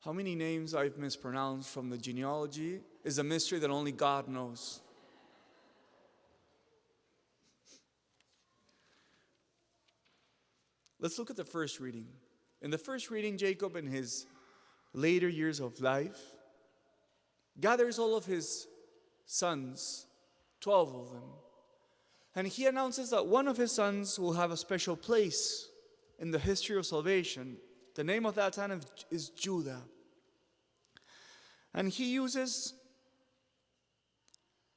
How many names I've mispronounced from the genealogy is a mystery that only God knows. Let's look at the first reading. In the first reading, Jacob, in his later years of life, gathers all of his sons, 12 of them, and he announces that one of his sons will have a special place in the history of salvation. The name of that son is Judah. And he uses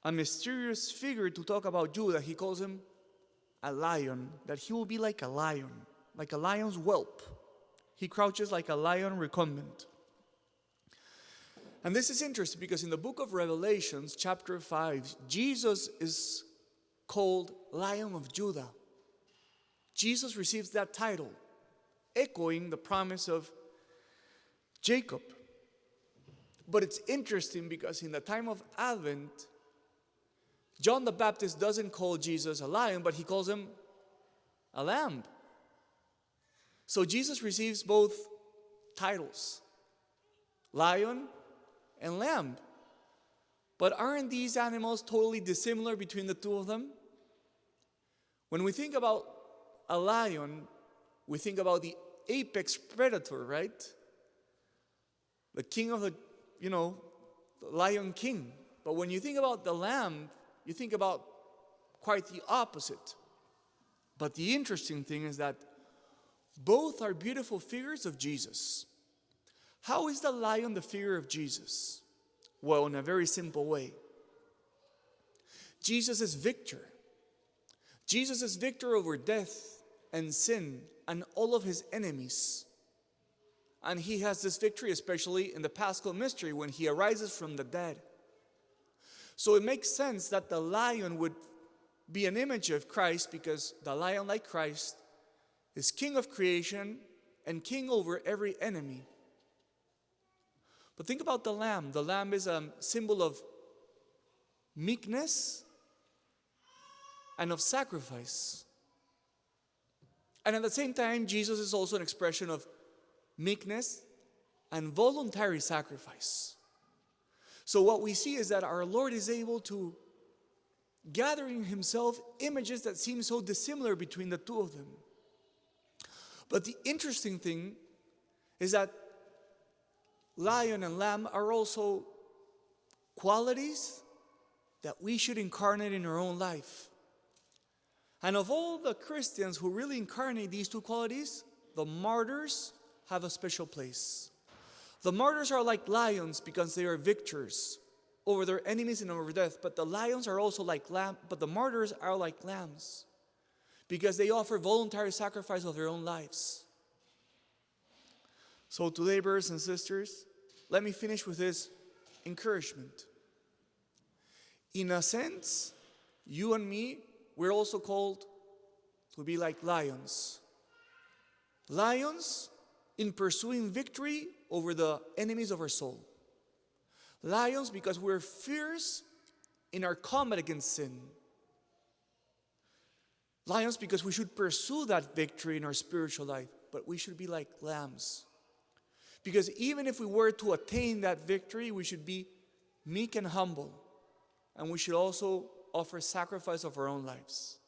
a mysterious figure to talk about Judah. He calls him a lion, that he will be like a lion's whelp. He crouches like a lion recumbent. And this is interesting because in the book of Revelations, chapter 5, Jesus is called Lion of Judah. Jesus receives that title, echoing the promise of Jacob. But it's interesting because in the time of Advent, John the Baptist doesn't call Jesus a lion, but he calls him a lamb. So Jesus receives both titles, lion and lamb. But aren't these animals totally dissimilar between the two of them? When we think about a lion, we think about the apex predator, right? The king of the Lion King. But when you think about the lamb, you think about quite the opposite. But the interesting thing is that both are beautiful figures of Jesus. How is the lion the figure of Jesus? Well, in a very simple way. Jesus is victor. Jesus is victor over death and sin and all of his enemies. And he has this victory especially in the Paschal mystery when he arises from the dead. So it makes sense that the lion would be an image of Christ, because the lion, like Christ, is king of creation and king over every enemy. But think about the lamb. The lamb is a symbol of meekness and of sacrifice. And at the same time, Jesus is also an expression of meekness and voluntary sacrifice. So what we see is that our Lord is able to gather in himself images that seem so dissimilar between the two of them. But the interesting thing is that lion and lamb are also qualities that we should incarnate in our own life. And of all the Christians who really incarnate these two qualities, the martyrs have a special place. The martyrs are like lions because they are victors over their enemies and over death. But the lions are also like but the martyrs are like lambs because they offer voluntary sacrifice of their own lives. So today, brothers and sisters, let me finish with this encouragement. In a sense, you and me, we're also called to be like lions. Lions in pursuing victory over the enemies of our soul. Lions because we're fierce in our combat against sin. Lions because we should pursue that victory in our spiritual life, but we should be like lambs. Because even if we were to attain that victory, we should be meek and humble. And we should also offer sacrifice of our own lives.